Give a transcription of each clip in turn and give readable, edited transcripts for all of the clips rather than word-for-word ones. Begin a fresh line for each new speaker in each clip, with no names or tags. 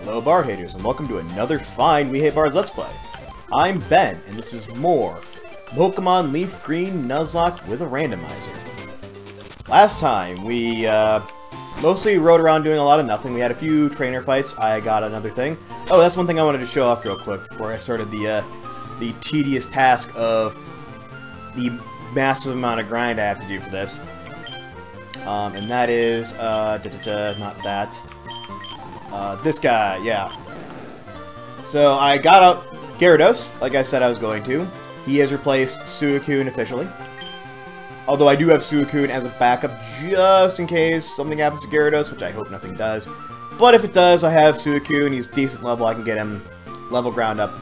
Hello Bard haters, and welcome to another fine We Hate Bards Let's Play. I'm Ben, and this is more Pokemon LeafGreen Nuzlocke with a Randomizer. Last time, we mostly rode around doing a lot of nothing. We had a few trainer fights. I got another thing. Oh, that's one thing I wanted to show off real quick before I started the tedious task of the massive amount of grind I have to do for this. And that is, not that. This guy, yeah. So I got out Gyarados, like I said I was going to. He has replaced Suicune officially. Although I do have Suicune as a backup just in case something happens to Gyarados, which I hope nothing does. But if it does, I have Suicune. He's decent level. I can get him level ground up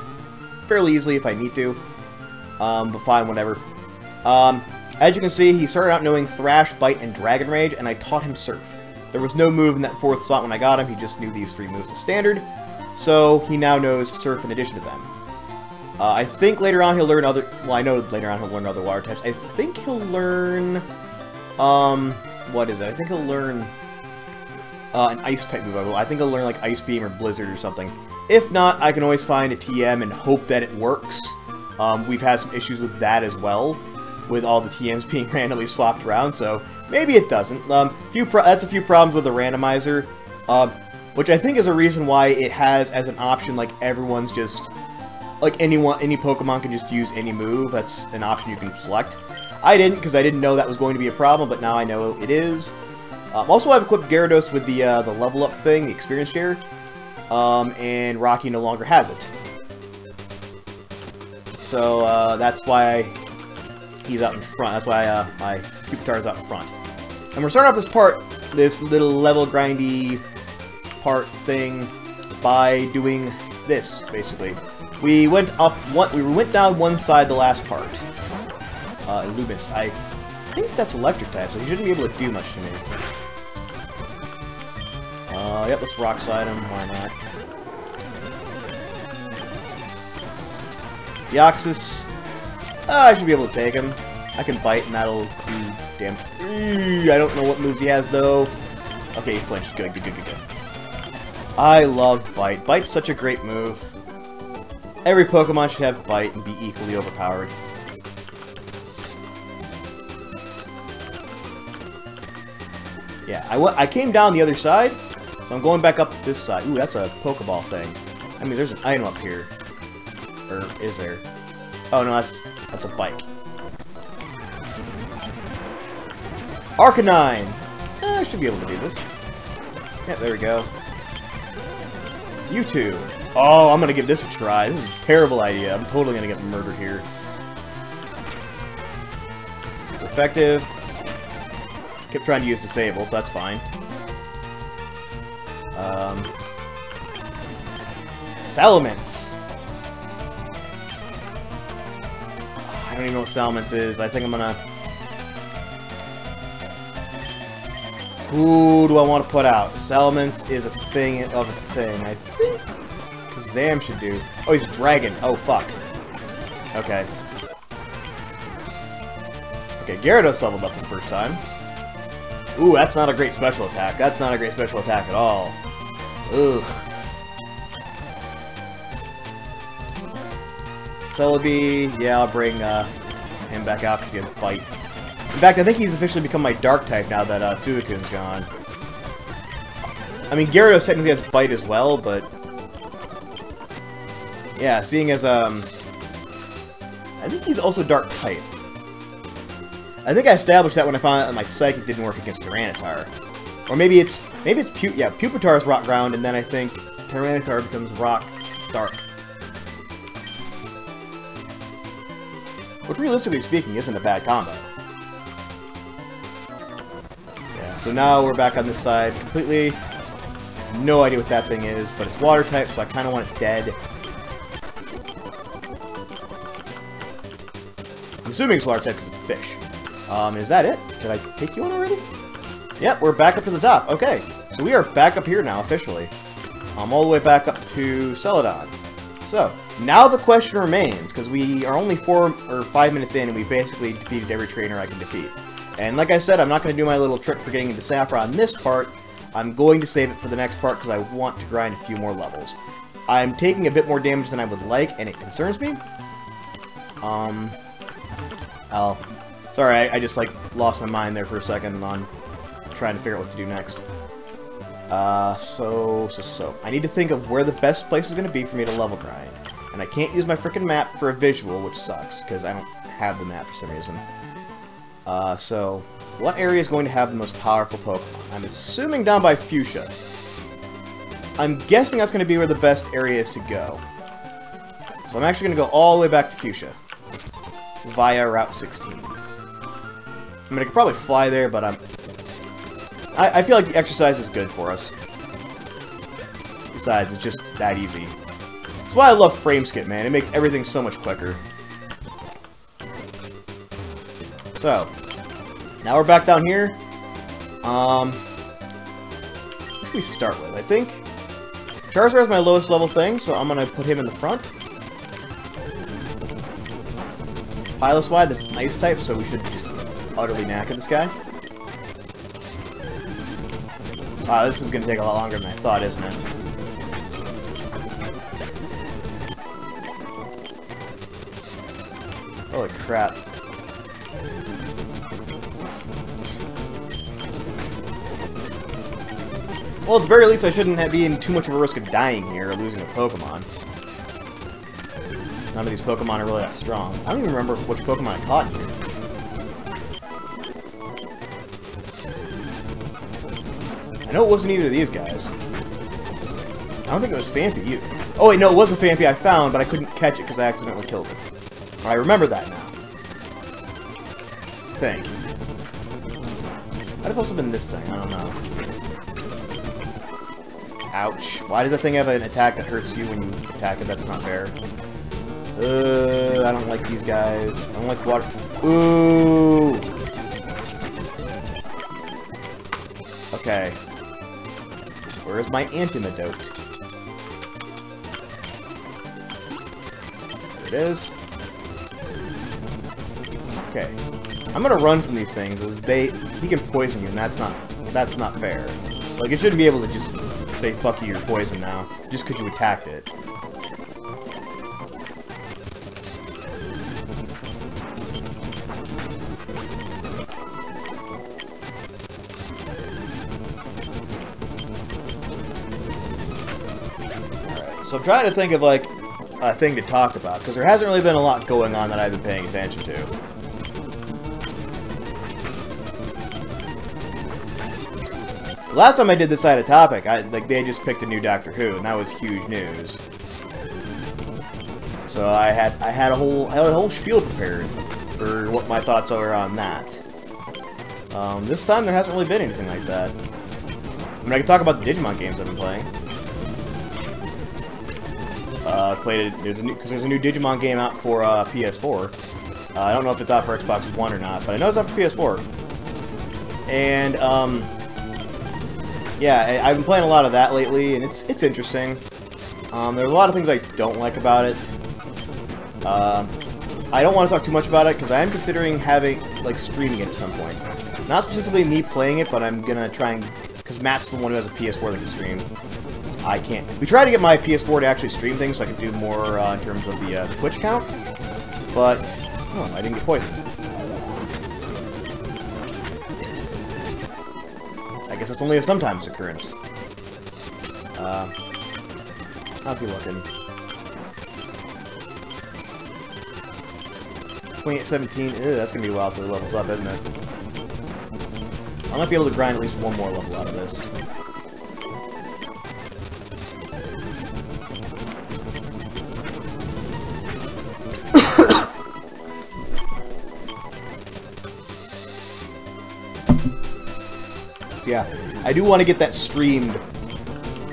fairly easily if I need to. But fine, whatever. As you can see, he started out knowing Thrash, Bite, and Dragon Rage, and I taught him Surf. There was no move in that fourth slot when I got him, he just knew these three moves as standard, so he now knows Surf in addition to them. I think later on he'll learn other, well, I know later on he'll learn other water types. I think he'll learn, what is it? I think he'll learn an ice type move. I think he'll learn like Ice Beam or Blizzard or something. If not, I can always find a TM and hope that it works. We've had some issues with that as well, with all the TMs being randomly swapped around, so maybe it doesn't. That's a few problems with the randomizer, which I think is a reason why it has as an option, like, everyone's just, like, any Pokemon can just use any move. That's an option you can select. I didn't, because I didn't know that was going to be a problem, but now I know it is. Also, I've equipped Gyarados with the level up thing, the experience share, and Rocky no longer has it. So, that's why he's out in front. That's why my Pupitar is out in front. And we're starting off this little level grindy part thing by doing this, basically. We went down one side the last part. Loomis. I think that's electric type, so he shouldn't be able to do much to me. Yep, let's rock slide him, why not? Deoxys. I should be able to take him. I can bite and that'll do damage. I don't know what moves he has though. Okay, he flinched. Good. I love Bite. Bite's such a great move. Every Pokemon should have Bite and be equally overpowered. Yeah, I came down the other side, so I'm going back up this side. Ooh, that's a Pokeball thing. I mean, there's an item up here. Or is there? Oh no, that's a bike. Arcanine! I should be able to do this. Yeah, there we go. U2. Oh, I'm gonna give this a try. This is a terrible idea. I'm totally gonna get murdered here. Super effective. Kept trying to use Disable, so that's fine. Salamence. I don't even know what Salamence is. I think I'm gonna... Who do I want to put out? Salamence is a thing of a thing. I think Kazam should do. Oh, he's a dragon. Oh, fuck. Okay. Okay, Gyarados leveled up for the first time. Ooh, that's not a great special attack. That's not a great special attack at all. Ugh. Celebi, yeah, I'll bring him back out because he has Bite. In fact, I think he's officially become my Dark type now that Suicune's gone. I mean, Gyarados technically has Bite as well, but... Yeah, seeing as, I think he's also Dark type. I think I established that when I found out that my Psychic didn't work against Tyranitar. Or maybe it's Pupitar's Rock Ground, and then I think Tyranitar becomes Rock Dark. Which, realistically speaking, isn't a bad combo. Yeah, so now we're back on this side completely. No idea what that thing is, but it's water type, so I kind of want it dead. I'm assuming it's water type because it's a fish. Is that it? Did I take you on already? Yep, we're back up to the top. Okay, so we are back up here now, officially. All the way back up to Celadon. So, now the question remains, because we are only 4 or 5 minutes in, and we've basically defeated every trainer I can defeat. And like I said, I'm not going to do my little trick for getting into Saffron this part. I'm going to save it for the next part because I want to grind a few more levels. I'm taking a bit more damage than I would like, and it concerns me. Sorry, I just, like, lost my mind there for a second on trying to figure out what to do next. So, I need to think of where the best place is going to be for me to level grind. And I can't use my frickin' map for a visual, which sucks, because I don't have the map for some reason. So, what area is going to have the most powerful Pokemon? I'm assuming down by Fuchsia. I'm guessing that's going to be where the best area is to go. So I'm actually going to go all the way back to Fuchsia. Via Route 16. I mean, I could probably fly there, but I feel like the exercise is good for us. Besides, it's just that easy. That's why I love Frameskit, man. It makes everything so much quicker. So, now we're back down here. What should we start with? I think Charizard is my lowest level thing, so I'm gonna put him in the front. Piloswine, that's Ice type, so we should just utterly knack at this guy. Wow, this is gonna take a lot longer than I thought, isn't it? Holy crap. Well, at the very least, I shouldn't be in too much of a risk of dying here or losing a Pokemon. None of these Pokemon are really that strong. I don't even remember which Pokemon I caught here. I know it wasn't either of these guys. I don't think it was Phanpy either. Oh wait, no, it was a Phanpy I found, but I couldn't catch it because I accidentally killed it. I remember that now. I think. Might have also been this thing, I don't know. Ouch. Why does that thing have an attack that hurts you when you attack it? That's not fair. I don't like these guys. I don't like water. Ooh! Okay. Where is my antidote? There it is. Okay. I'm gonna run from these things, as he can poison you, and that's not fair. Like, it shouldn't be able to just say, fuck you, you're poisoned now, just because you attacked it. Alright, so I'm trying to think of, like, a thing to talk about, because there hasn't really been a lot going on that I've been paying attention to. Last time I did this side of topic, they just picked a new Doctor Who, and that was huge news. So I had a whole spiel prepared for what my thoughts are on that. This time there hasn't really been anything like that. I mean, I can talk about the Digimon games I've been playing. There's a new Digimon game out for PS4. I don't know if it's out for Xbox One or not, but I know it's out for PS4. And yeah, I've been playing a lot of that lately, and it's interesting. There's a lot of things I don't like about it. I don't want to talk too much about it, because I am considering streaming it at some point. Not specifically me playing it, but I'm gonna try and... because Matt's the one who has a PS4 that can stream. I can't. We tried to get my PS4 to actually stream things so I could do more in terms of the Twitch count, but I didn't get poisoned. I guess it's only a sometimes occurrence. How's he looking? 28-17. That's gonna be a while till he levels up, isn't it? I might be able to grind at least one more level out of this. Yeah, I do want to get that streamed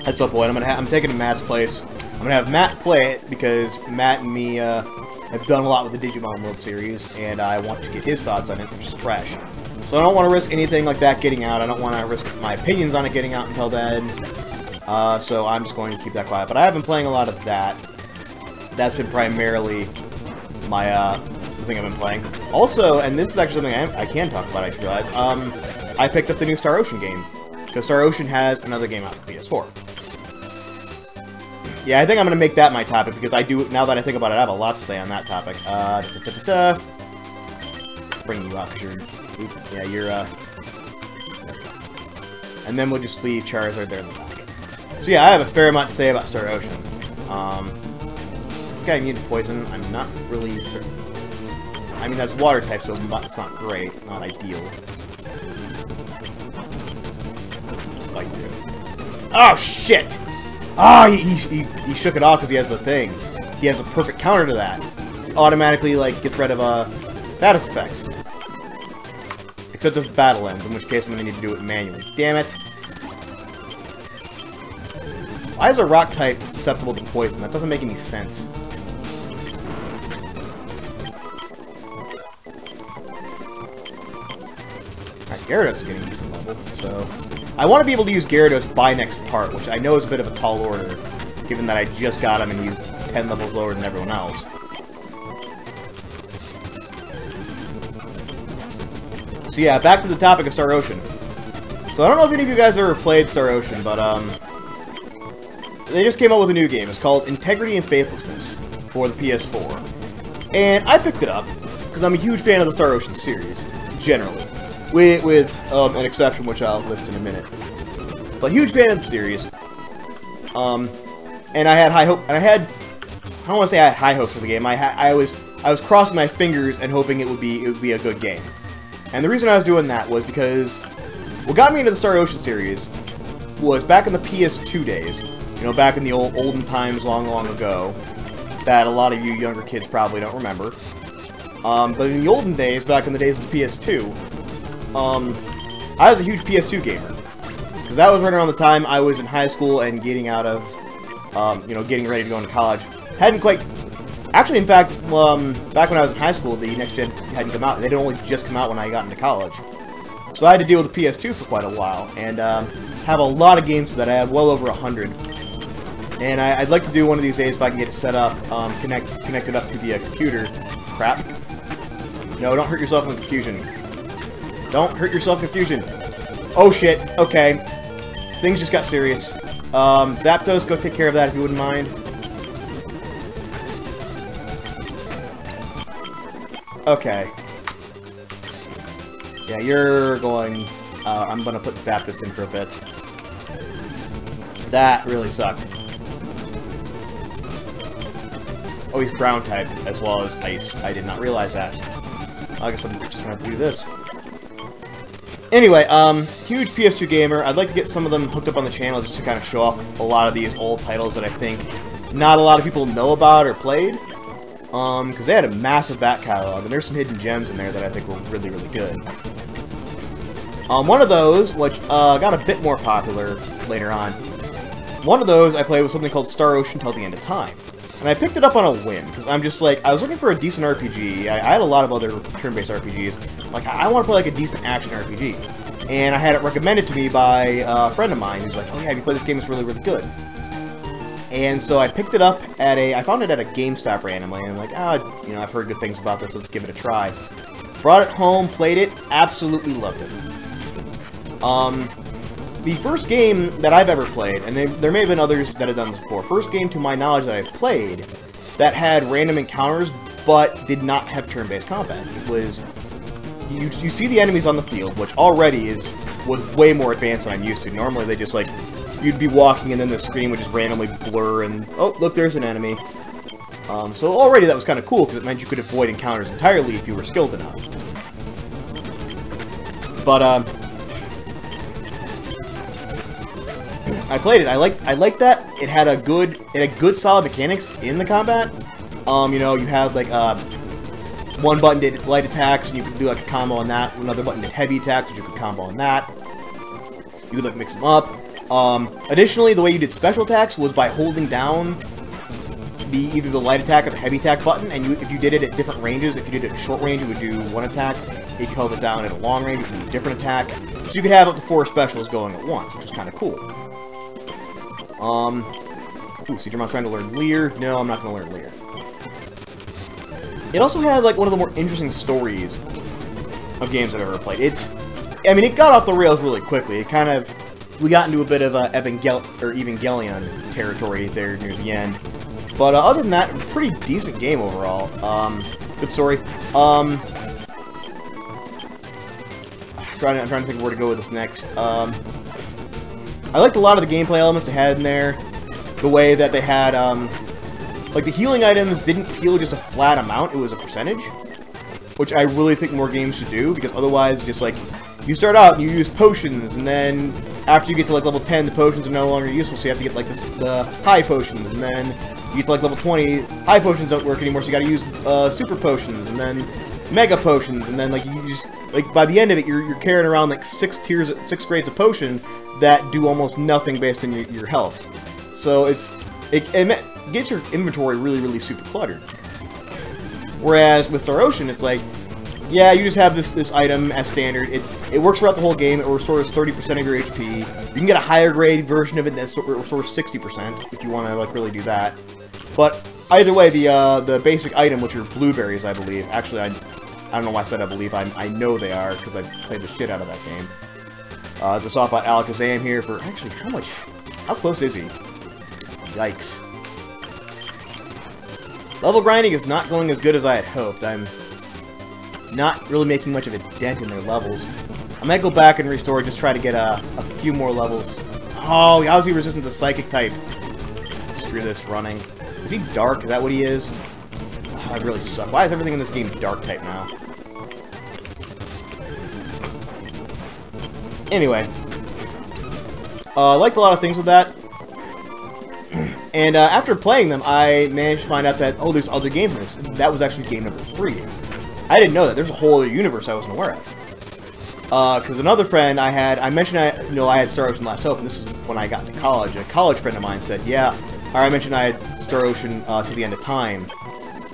at some point. I'm taking it to Matt's place. I'm gonna have Matt play it because Matt and me have done a lot with the Digimon World Series, and I want to get his thoughts on it, which is fresh. So I don't want to risk anything like that getting out. I don't want to risk my opinions on it getting out until then. So I'm just going to keep that quiet. But I have been playing a lot of that. That's been primarily my the thing I've been playing. Also, and this is actually something I can talk about. I just realized. I picked up the new Star Ocean game. because Star Ocean has another game out for PS4. Yeah, I think I'm going to make that my topic, because I do, now that I think about it, I have a lot to say on that topic. Bring you up, because you're, yeah, you're, there we go. And then we'll just leave Charizard there in the back. So yeah, I have a fair amount to say about Star Ocean. This guy immune to poison, I'm not really certain. I mean, that's water type, so it's not great, not ideal. Like, oh, shit! Ah, he shook it off because he has the thing. He has a perfect counter to that. He automatically, like, gets rid of, status effects. Except if battle ends, in which case I'm gonna need to do it manually. Damn it! Why is a rock type susceptible to poison? That doesn't make any sense. Alright, Gyarados is getting a decent level, so... I want to be able to use Gyarados by next part, which I know is a bit of a tall order, given that I just got him and he's 10 levels lower than everyone else. So yeah, back to the topic of Star Ocean. So I don't know if any of you guys have ever played Star Ocean, but they just came out with a new game. It's called Integrity and Faithlessness for the PS4. And I picked it up because I'm a huge fan of the Star Ocean series, generally. With an exception, which I'll list in a minute. But huge fan of the series. And I had high hope, and I don't want to say I had high hopes for the game. I was crossing my fingers and hoping it would be a good game. And the reason I was doing that was because what got me into the Star Ocean series was back in the PS2 days. You know, back in the olden times, long ago, that a lot of you younger kids probably don't remember. But in the olden days, back in the days of the PS2. I was a huge PS2 gamer, because that was right around the time I was in high school and getting out of, you know, getting ready to go into college. Hadn't quite, actually, in fact, back when I was in high school, the next gen hadn't come out. They'd only just come out when I got into college. So I had to deal with the PS2 for quite a while, and have a lot of games that I have well over 100. And I'd like to do one of these days if I can get it set up, connect it up to the computer. Crap. No, don't hurt yourself in confusion. Don't hurt yourself in confusion. Oh shit, okay. Things just got serious. Zapdos, go take care of that if you wouldn't mind. Okay. Yeah, you're going... I'm gonna put Zapdos in for a bit. That really sucked. Oh, he's ground type as well as ice. I did not realize that. I guess I'm just gonna have to do this. Anyway, huge PS2 gamer. I'd like to get some of them hooked up on the channel just to kind of show off a lot of these old titles that I think not a lot of people know about or played. Because they had a massive back catalog, and there's some hidden gems in there that I think were really, really good. One of those, which got a bit more popular later on, one of those I played was something called Star Ocean Till the End of Time. And I picked it up on a whim, because I'm just like, I was looking for a decent RPG. I had a lot of other turn-based RPGs. Like, I want to play like a decent action RPG. And I had it recommended to me by a friend of mine who's like, oh yeah, have you played this game? It's really, really good. And so I picked it up at I found it at a GameStop randomly, and I'm like, you know, I've heard good things about this, let's give it a try. Brought it home, played it, absolutely loved it. The first game that I've ever played, and there may have been others that have done this before, first game to my knowledge that I've played that had random encounters but did not have turn-based combat. It was, you see the enemies on the field, which already was way more advanced than I'm used to. Normally they just like, you'd be walking and then the screen would just randomly blur and, oh, look, there's an enemy. So already that was kind of cool because it meant you could avoid encounters entirely if you were skilled enough. But, I played it. I liked that. It had good solid mechanics in the combat. You know, you had like one button did light attacks and you could do like a combo on that. Another button did heavy attacks, which you could combo on that. You could like mix them up. Additionally, the way you did special attacks was by holding down either the light attack or the heavy attack button, and if you did it at different ranges, if you did it at short range, it would do one attack. If you held it down at a long range, it would do a different attack. So you could have up to 4 specials going at once, which is kind of cool. Ooh, Seedram's trying to learn Leer. No, I'm not going to learn Leer. It also had, like, one of the more interesting stories of games I've ever played. I mean, it got off the rails really quickly. It kind of we got into a bit of Evangelion territory there near the end. But other than that, pretty decent game overall. Good story. I'm trying to think of where to go with this next. I liked a lot of the gameplay elements they had in there. The way that they had, like, the healing items didn't heal just a flat amount, it was a percentage. Which I really think more games should do, because otherwise, just like, you start out and you use potions, and then after you get to like level 10, the potions are no longer useful, so you have to get like the high potions, and then you get to like level 20, high potions don't work anymore, so you gotta use super potions, and then mega potions, and then like you just, like, by the end of it, you're carrying around like 6 grades of potion that do almost nothing based on your health. So it gets your inventory really, really super cluttered. Whereas with Star Ocean, it's like, yeah, you just have this item as standard. It works throughout the whole game. It restores 30% of your HP. You can get a higher grade version of it that restores 60% if you want to like really do that. But either way, the basic item, which are blueberries, I believe. Actually, I don't know why I said I believe. I know they are because I played the shit out of that game. As I saw about Alakazam here for actually how close is he? Yikes. Level grinding is not going as good as I had hoped. I'm not really making much of a dent in their levels. I might go back and restore, just try to get a few more levels. Oh, how's he resistant to Psychic type? Screw this running. Is he dark? Is that what he is? Oh, that really sucks. Why is everything in this game dark type now? Anyway. I liked a lot of things with that. And after playing them, I managed to find out that, oh, there's other games in this. That was actually game number 3. I didn't know that. There's a whole other universe I wasn't aware of. Because another friend I mentioned I had Star Ocean Last Hope, and this is when I got into college. A college friend of mine said, yeah, or I mentioned I had Star Ocean to the End of Time.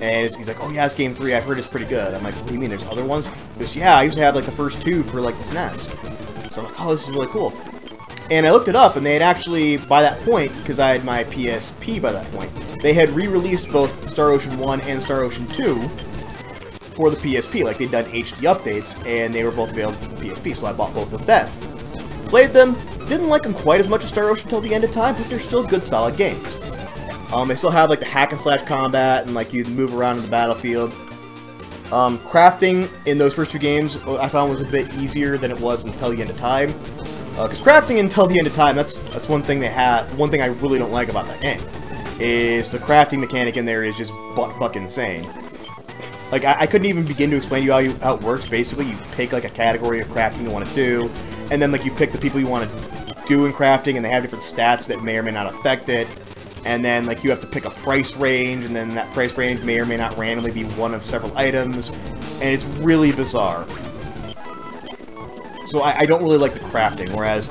And he's like, oh yeah, it's game 3, I've heard it's pretty good. I'm like, what do you mean, there's other ones? He goes, yeah, I used to have like the first 2 for like the SNES. So I'm like, oh, this is really cool. And I looked it up, and they had actually, by that point, because I had my PSP by that point, they had re-released both Star Ocean 1 and Star Ocean 2 for the PSP. Like, they'd done HD updates, and they were both available for the PSP, so I bought both of them. Played them, didn't like them quite as much as Star Ocean until the End of Time, but they're still good, solid games. They still have, like, the hack-and-slash combat, and, like, you move around in the battlefield. Crafting in those first 2 games, I found was a bit easier than it was until the End of Time. Because crafting until the End of Time, that's one thing they had. One thing I really don't like about that game is the crafting mechanic in there is just butt-fucking insane. Like, I couldn't even begin to explain to you how it works. Basically, you pick, like, a category of crafting you want to do, and then, like, you pick the people you want to do in crafting, and they have different stats that may or may not affect it. And then, like, you have to pick a price range, and then that price range may or may not randomly be one of several items, and it's really bizarre. So I don't really like the crafting, whereas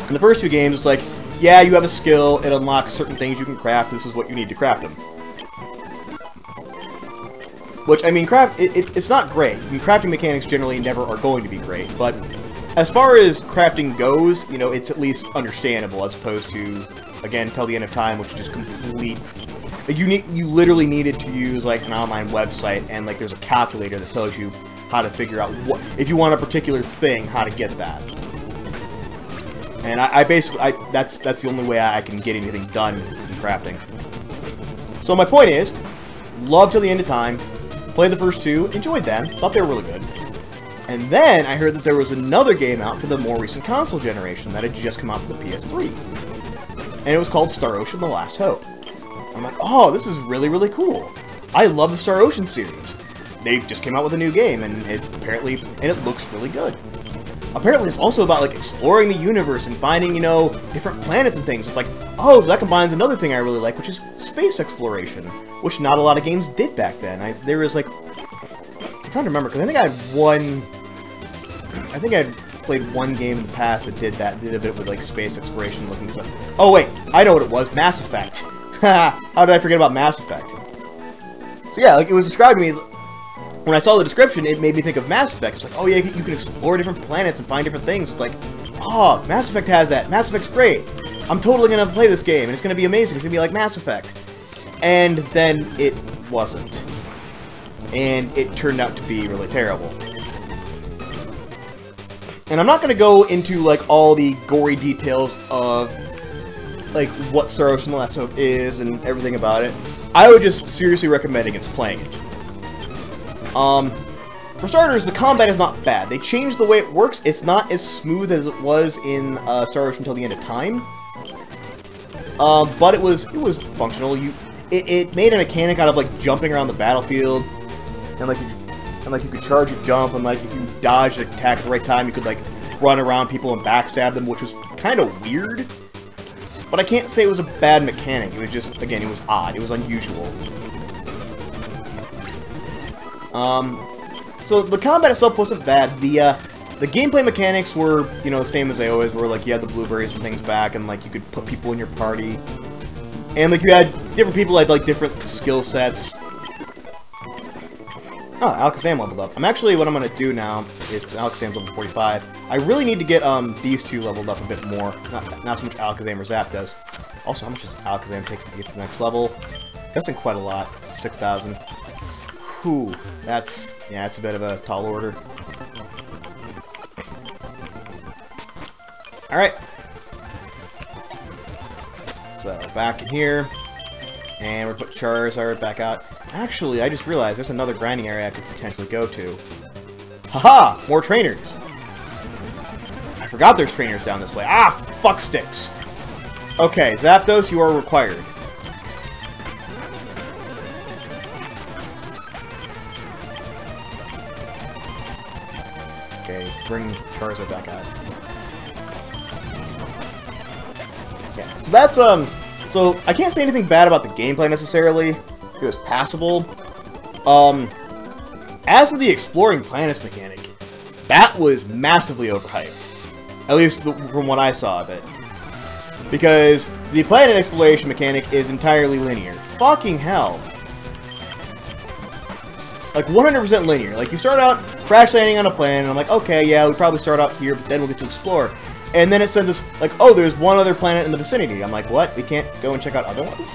in the first 2 games, it's like, yeah, you have a skill, it unlocks certain things you can craft, this is what you need to craft them. Which, I mean, it's not great. I mean, crafting mechanics generally never are going to be great, but as far as crafting goes, you know, it's at least understandable, as opposed to, again, Till the End of Time, which is just complete... Like, you literally needed to use, like, an online website, and, like, there's a calculator that tells you how to figure out what, if you want a particular thing, how to get that. And I basically, that's the only way I can get anything done in crafting. So my point is, love Till the End of Time, played the first 2, enjoyed them, thought they were really good. And then I heard that there was another game out for the more recent console generation that had just come out for the PS3. And it was called Star Ocean: The Last Hope. I'm like, oh, this is really, really cool. I love the Star Ocean series. They just came out with a new game, and it looks really good. Apparently, it's also about, like, exploring the universe and finding, you know, different planets and things. It's like, oh, so that combines another thing I really like, which is space exploration, which not a lot of games did back then. There was, like, I'm trying to remember, because I think I'd played one game in the past that did a bit with, like, space exploration looking stuff. Oh, wait, I know what it was, Mass Effect. How did I forget about Mass Effect? So yeah, like, it was described to me, when I saw the description, it made me think of Mass Effect. It's like, oh yeah, you can explore different planets and find different things. It's like, oh, Mass Effect has that. Mass Effect's great. I'm totally gonna play this game, and it's gonna be amazing. It's gonna be like Mass Effect. And then it wasn't. And it turned out to be really terrible. And I'm not going to go into, like, all the gory details of, like, what Star Ocean: The Last Hope is and everything about it. I would just seriously recommend against playing it. For starters, the combat is not bad. They changed the way it works. It's not as smooth as it was in Star Ocean Until the End of Time. But it was functional. It made a mechanic out of, like, jumping around the battlefield. And, like, you could charge and jump, and, like, if you dodged an attack at the right time, you could, like, run around people and backstab them, which was kind of weird. But I can't say it was a bad mechanic. It was just, again, it was odd. It was unusual. So the combat itself wasn't bad. The gameplay mechanics were, you know, the same as they always were. Like, you had the blueberries and things back, and, like, you could put people in your party. And, like, you had different people had, like, different skill sets. Oh, Alakazam leveled up. What I'm going to do now is, because Alakazam's level 45, I really need to get these two leveled up a bit more. Not so much Alakazam or Zapdos. Also, how much does Alakazam take to get to the next level? Guessing quite a lot. 6,000. Whew. That's a bit of a tall order. Alright. So, back in here. And we're putting Charizard back out. Actually, I just realized there's another grinding area I could potentially go to. Haha! More trainers! I forgot there's trainers down this way. Ah! Fuck sticks! Okay, Zapdos, you are required. Okay, bring Charizard back out. Yeah, so that's, so I can't say anything bad about the gameplay necessarily. It was passable. As for the exploring planets mechanic, that was massively overhyped. At least from what I saw of it. Because the planet exploration mechanic is entirely linear. Fucking hell. Like, 100% linear. Like, you start out crash landing on a planet, and I'm like, okay, yeah, we probably start out here, but then we'll get to explore. And then it sends us, like, oh, there's one other planet in the vicinity. I'm like, what? We can't go and check out other ones?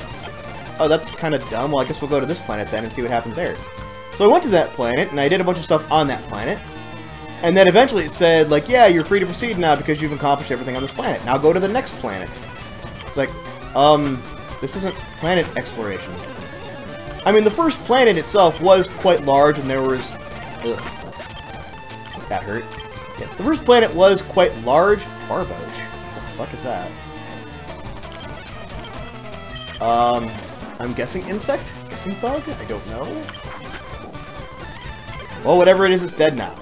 Oh, that's kind of dumb. Well, I guess we'll go to this planet then and see what happens there. So I went to that planet, and I did a bunch of stuff on that planet. And then eventually it said, like, yeah, you're free to proceed now because you've accomplished everything on this planet. Now go to the next planet. It's like, this isn't planet exploration. I mean, the first planet itself was quite large, and there was... Ugh. That hurt. Yeah, the first planet was quite large. Barboach. What the fuck is that? I'm guessing insect? Guessing bug? I don't know. Well, whatever it is, it's dead now.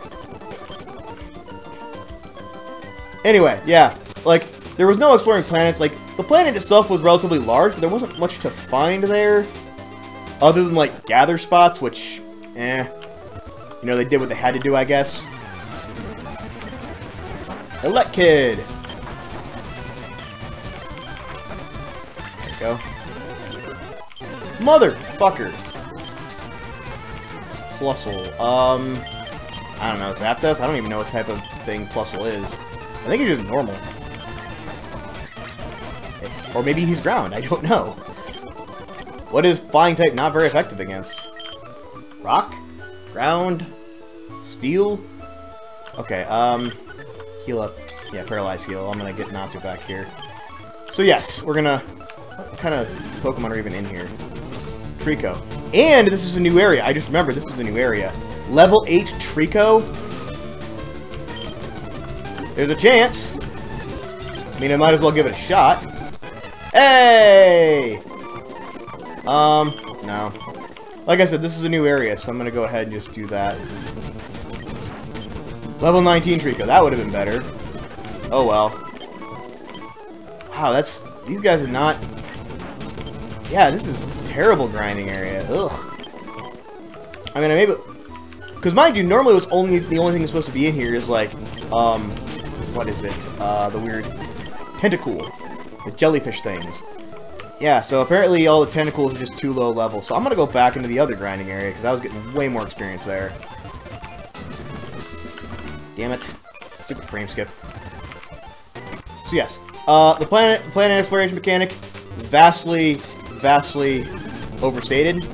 Anyway, yeah. Like, there was no exploring planets. Like, the planet itself was relatively large, but there wasn't much to find there. Other than, like, gather spots, which, eh. You know, they did what they had to do, I guess. Elekid! There you go. Motherfucker! Plusle. I don't know, Zapdos? I don't even know what type of thing Plusle is. I think it's just normal. Or maybe he's ground, I don't know. What is flying type not very effective against? Rock? Ground? Steel? Okay, heal up. Yeah, paralyze heal. I'm gonna get Natsu back here. So yes, we're gonna... What kind of Pokemon are even in here? Trico. And this is a new area. I just remembered this is a new area. Level 8 Trico. There's a chance. I mean, I might as well give it a shot. Hey! No. Like I said, this is a new area, so I'm gonna go ahead and just do that. Level 19 Trico. That would have been better. Oh well. Wow, that's... These guys are not... Yeah, this is terrible grinding area. Ugh. I mean, I maybe... Because mind you, normally the only thing that's supposed to be in here is like, what is it? The weird tentacle. The jellyfish things. Yeah, so apparently all the tentacles are just too low level. So I'm gonna go back into the other grinding area, because I was getting way more experience there. Damn it. Stupid frame skip. So yes, the planet exploration mechanic, vastly overstated.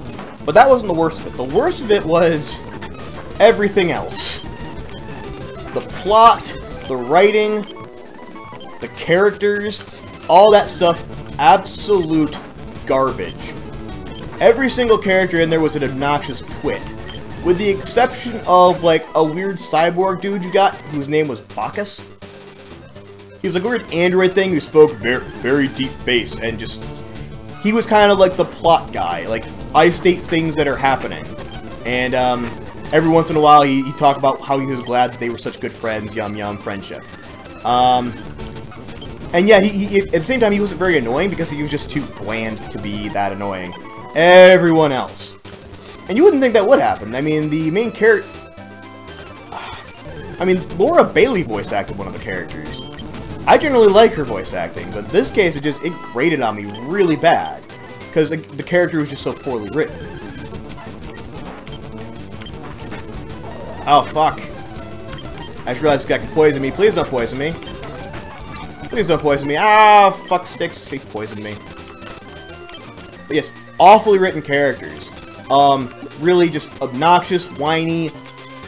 But that wasn't the worst of it. The worst of it was everything else. The plot, the writing, the characters, all that stuff, absolute garbage. Every single character in there was an obnoxious twit. With the exception of, like, a weird cyborg dude you got, whose name was Bacchus. He was like a weird android thing who spoke very deep bass, and just... he was kind of like the plot guy. Like, I state things that are happening. And, every once in a while he talked about how he was glad that they were such good friends, yum yum, friendship. And yet, at the same time, he wasn't very annoying because he was just too bland to be that annoying. Everyone else. And you wouldn't think that would happen. I mean, the main character... I mean, Laura Bailey voice acted one of the characters. I generally like her voice acting, but in this case, it grated on me really bad. Because the character was just so poorly written. Oh, fuck. I just realized this guy can poison me. Please don't poison me. Please don't poison me. Ah, fuck sticks. He poisoned me. But yes, awfully written characters. Really just obnoxious, whiny,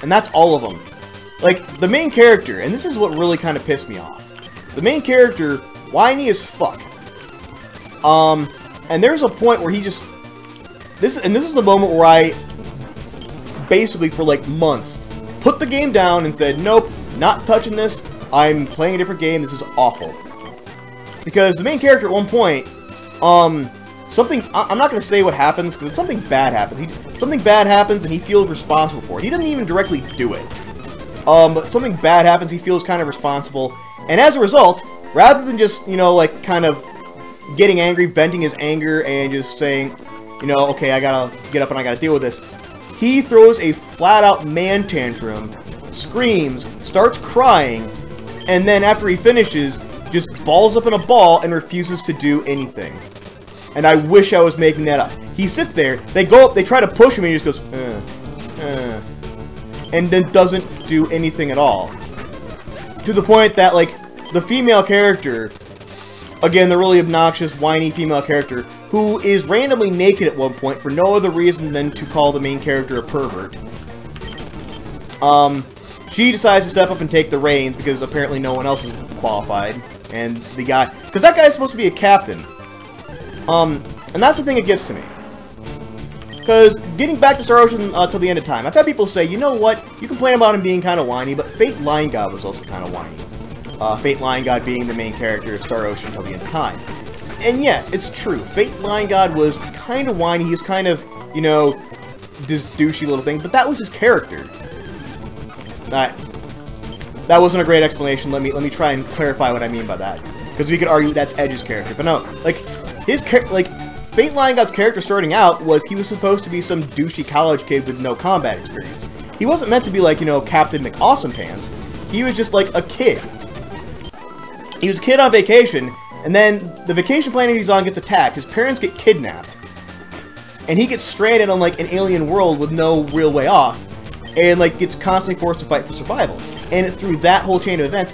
and that's all of them. Like, the main character, and this is what really kind of pissed me off. The main character, whiny as fuck. And there's a point where he just... This is the moment where I, basically for like months, put the game down and said, nope, not touching this. I'm playing a different game. This is awful. Because the main character at one point, something, I'm not going to say what happens, because something bad happens. Something bad happens and he feels responsible for it. He doesn't even directly do it. But something bad happens, he feels kind of responsible. And as a result, rather than just, you know, like, kind of getting angry, venting his anger, and just saying, you know, okay, I gotta get up and I gotta deal with this, he throws a flat-out man tantrum, screams, starts crying, and then after he finishes, just balls up in a ball and refuses to do anything. And I wish I was making that up. He sits there, they go up, they try to push him, and he just goes, and then doesn't do anything at all. To the point that, like, the female character, again, the really obnoxious, whiny female character, who is randomly naked at one point for no other reason than to call the main character a pervert. She decides to step up and take the reins because apparently no one else is qualified. And the guy, because that guy is supposed to be a captain. And that's the thing that gets to me. Because getting back to Star Ocean till the end of time, I've had people say, you know what, you complain about him being kind of whiny, but Fate Lion God was also kind of whiny. Fate Lion God being the main character of Star Ocean till the end of time. And yes, it's true, Fate Lion God was kind of whiny, he was kind of, you know, this douchey little thing, but that was his character. That wasn't a great explanation. Let me try and clarify what I mean by that. Because we could argue that's Edge's character, but no, like, Fate Lion God's character starting out was he was supposed to be some douchey college kid with no combat experience. He wasn't meant to be like, you know, Captain McAwesomepants. He was just like a kid. He was a kid on vacation, and then the vacation planet he's on gets attacked. His parents get kidnapped. And he gets stranded on, like, an alien world with no real way off. And, like, gets constantly forced to fight for survival. And it's through that whole chain of events.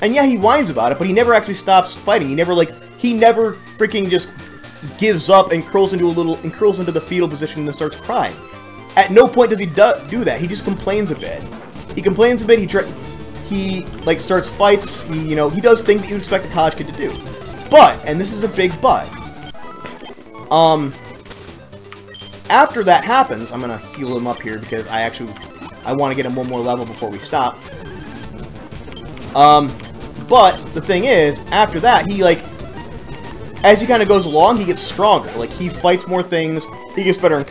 And yeah, he whines about it, but he never actually stops fighting. He never freaking just gives up and curls into the fetal position and then starts crying. At no point does he do that. He just complains a bit. He complains a bit. He like starts fights. He does things that you expect a college kid to do. But, and this is a big but, after that happens, I'm gonna heal him up here because I want to get him one more level before we stop. But the thing is, after that, he, like, as he kind of goes along, he gets stronger. Like, he fights more things, he gets better in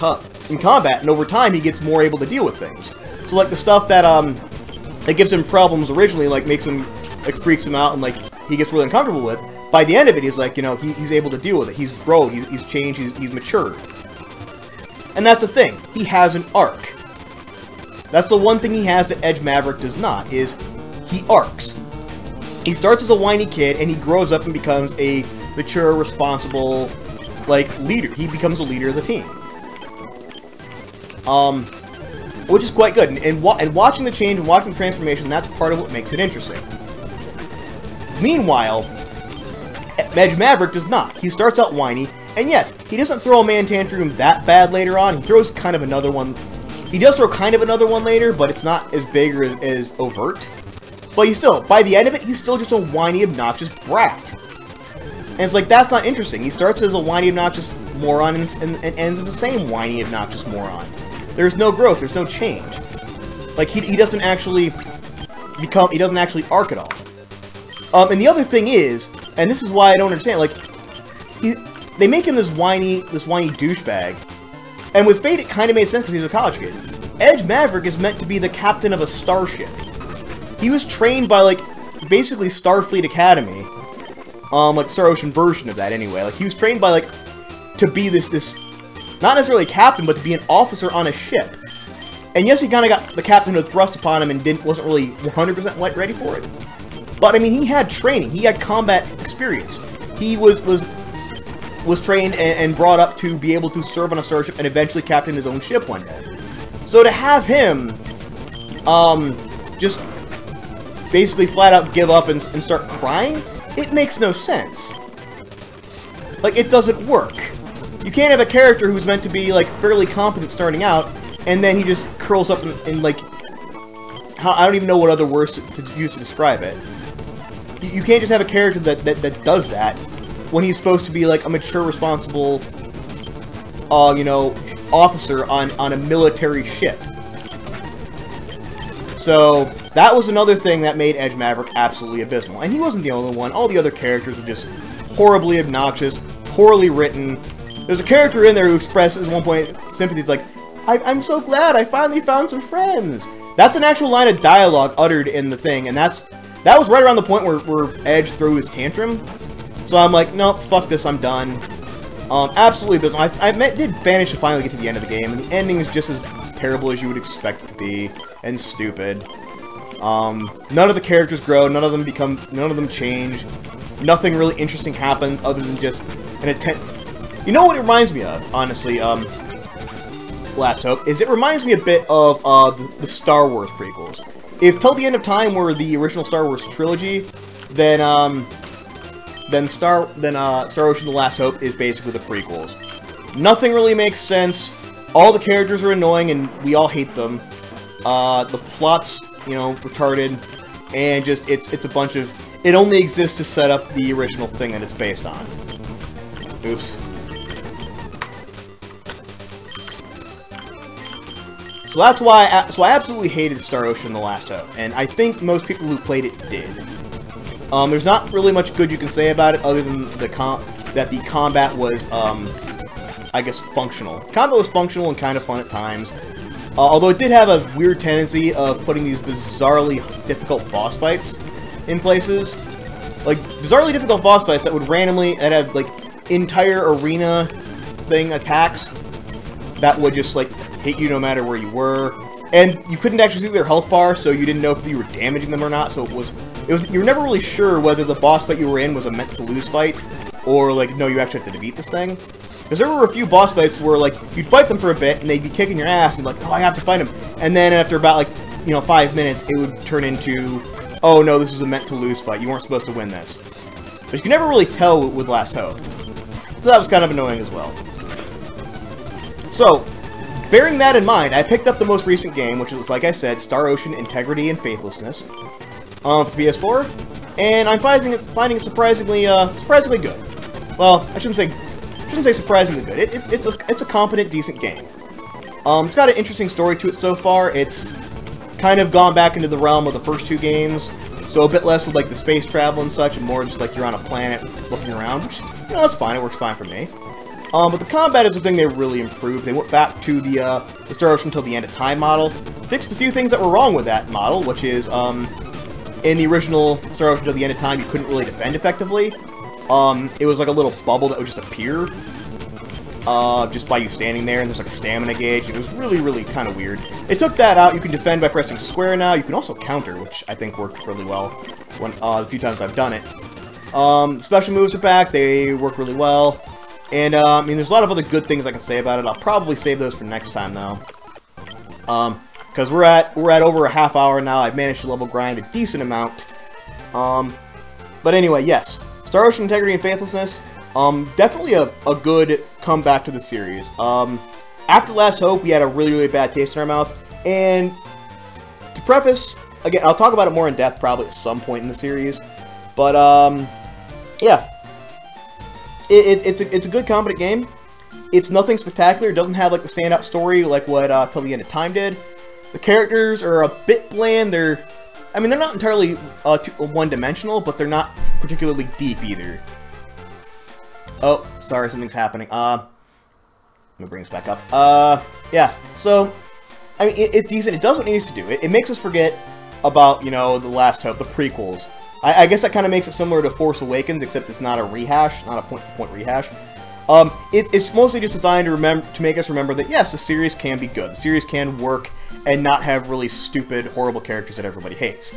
combat, and over time, he gets more able to deal with things. So, like, the stuff that, that gives him problems originally, like, makes him, like, freaks him out and, like, he gets really uncomfortable with, by the end of it, he's like, you know, he's able to deal with it. He's grown, he's changed, he's matured. And that's the thing, he has an arc. That's the one thing he has that Edge Maverick does not, is he arcs. He starts as a whiny kid, and he grows up and becomes a mature, responsible, like, leader. He becomes a leader of the team. Which is quite good. And watching the change and watching the transformation, that's part of what makes it interesting. Meanwhile, Edge Maverick does not. He starts out whiny, and yes, he doesn't throw a man tantrum that bad later on. He throws kind of another one. He does throw kind of another one later, but it's not as big or as overt. But he's still, by the end of it, he's still just a whiny, obnoxious brat. And it's like, that's not interesting. He starts as a whiny, obnoxious moron and ends as the same whiny, obnoxious moron. There's no growth, there's no change. Like, he doesn't actually become, he doesn't actually arc at all. And the other thing is, and this is why I don't understand, like, they make him this whiny douchebag. And with Fate, it kind of made sense because he's a college kid. Edge Maverick is meant to be the captain of a starship. He was trained by, like, basically Starfleet Academy. Like, Star Ocean version of that, anyway. Like, he was trained by, like, to be this, not necessarily a captain, but to be an officer on a ship. And yes, he kind of got the captainhood thrust upon him and wasn't really 100% ready for it. But, I mean, he had training. He had combat experience. He was trained and brought up to be able to serve on a starship and eventually captain his own ship one day. So to have him, just basically flat out give up and start crying, it makes no sense. Like, it doesn't work. You can't have a character who's meant to be, like, fairly competent starting out, and then he just curls up in like, I don't even know what other words to use to describe it. You can't just have a character that does that when he's supposed to be, like, a mature, responsible, you know, officer on a military ship. So, that was another thing that made Edge Maverick absolutely abysmal. And he wasn't the only one. All the other characters were just horribly obnoxious, poorly written. There's a character in there who expresses at one point sympathy. He's like, I'm so glad I finally found some friends. That's an actual line of dialogue uttered in the thing, and that was right around the point where Edge threw his tantrum. So I'm like, nope, fuck this, I'm done. Absolutely abysmal. I did manage to finally get to the end of the game, and the ending is just as terrible as you would expect it to be, and stupid. None of the characters grow, none of them change. Nothing really interesting happens other than just an attempt. You know what it reminds me of, honestly, Last Hope, is it reminds me a bit of the Star Wars prequels. If Till the End of Time were the original Star Wars trilogy, then Star Ocean: The Last Hope is basically the prequels. Nothing really makes sense. All the characters are annoying, and we all hate them. The plot's, you know, retarded, and just it's a bunch of. It only exists to set up the original thing that it's based on. Oops. So that's why I absolutely hated Star Ocean: The Last Hope, and I think most people who played it did. There's not really much good you can say about it other than that the combat was, I guess, functional. The combat was functional and kind of fun at times, although it did have a weird tendency of putting these bizarrely difficult boss fights in places. Like, bizarrely difficult boss fights that would that have, like, entire arena thing attacks that would just, like, hit you no matter where you were. And you couldn't actually see their health bar, so you didn't know if you were damaging them or not, so you were never really sure whether the boss fight you were in was a meant-to-lose fight, or, like, no, you actually have to defeat this thing. Because there were a few boss fights where, like, you'd fight them for a bit, and they'd be kicking your ass, and like, oh, I have to fight them. And then after about, like, you know, 5 minutes, it would turn into, oh, no, this was a meant-to-lose fight. You weren't supposed to win this. But you can never really tell with Last Hope. So that was kind of annoying as well. So, bearing that in mind, I picked up the most recent game, which was, like I said, Star Ocean: Integrity and Faithlessness, for PS4, and I'm finding it surprisingly good. Well, I shouldn't say surprisingly good. It's a competent, decent game. It's got an interesting story to it so far. It's kind of gone back into the realm of the first two games, so a bit less with, like, the space travel and such, and more just like you're on a planet looking around, which, you know, that's fine. It works fine for me. But the combat is the thing they really improved. They went back to the Star Ocean Till the End of Time model, fixed a few things that were wrong with that model, which is, in the original Star Ocean Till the End of Time, you couldn't really defend effectively. It was like a little bubble that would just appear, just by you standing there, and there's like a stamina gauge. It was really, really kind of weird. They took that out. You can defend by pressing square now. You can also counter, which I think worked really well when the few times I've done it. Special moves are back. They work really well. And, I mean, there's a lot of other good things I can say about it. I'll probably save those for next time, though. Because we're at over a half hour now. I've managed to level grind a decent amount. But anyway, yes. Star Ocean: Integrity and Faithlessness, definitely a good comeback to the series. After Last Hope, we had a really, really bad taste in our mouth. And to preface again, I'll talk about it more in depth probably at some point in the series. But, yeah. It's a good, competent game. It's nothing spectacular. It doesn't have, like, the standout story like what Till the End of Time did. The characters are a bit bland. They're not entirely one-dimensional, but they're not particularly deep either. Oh, sorry, something's happening. Let me bring this back up. Yeah, so, I mean, it's decent. It does what it needs to do. It makes us forget about, you know, The Last Hope, the prequels. I guess that kind of makes it similar to Force Awakens, except it's not a rehash, not a point-for-point rehash. It's mostly just designed to make us remember that, yes, the series can be good. The series can work and not have really stupid, horrible characters that everybody hates.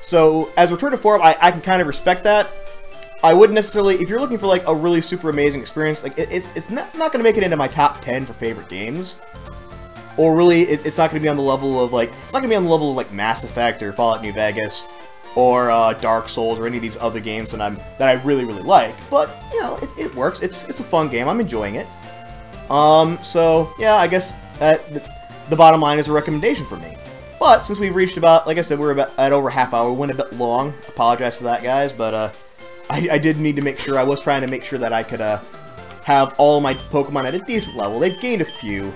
So, as Return to Form, I can kind of respect that. I wouldn't necessarily, if you're looking for, like, a really super amazing experience, like, it's not going to make it into my top 10 for favorite games. Or really, it's not going to be on the level of, like, like, Mass Effect or Fallout New Vegas, or Dark Souls, or any of these other games that I really, really like. But, you know, it works. It's a fun game. I'm enjoying it. So, yeah, I guess the bottom line is a recommendation for me. But, since we've reached about, like I said, we're about at over half hour. We went a bit long. Apologize for that, guys, but, I did need to make sure, I was trying to make sure that I could, have all my Pokemon at a decent level. They've gained a few.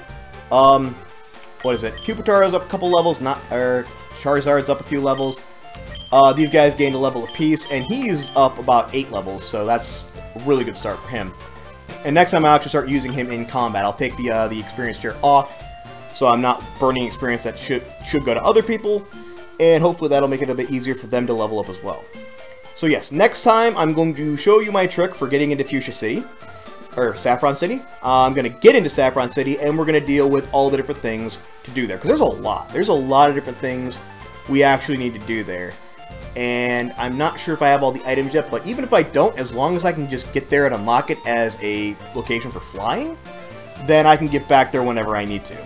What is it? Pupitar's up a couple levels, Charizard's up a few levels. These guys gained a level apiece, and he's up about 8 levels, so that's a really good start for him. And next time I'll actually start using him in combat. I'll take the experience share off, so I'm not burning experience that should go to other people, and hopefully that'll make it a bit easier for them to level up as well. So yes, next time I'm going to show you my trick for getting into Fuchsia City, or Saffron City. I'm going to get into Saffron City, and we're going to deal with all the different things to do there, because there's a lot. There's a lot of different things we actually need to do there. And I'm not sure if I have all the items yet, but even if I don't, as long as I can just get there and unlock it as a location for flying, then I can get back there whenever I need to.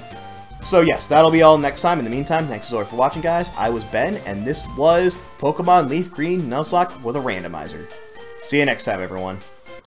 So yes, that'll be all next time. In the meantime, thanks as always for watching, guys. I was Ben, and this was Pokemon Leaf Green Nuzlocke with a Randomizer. See you next time, everyone.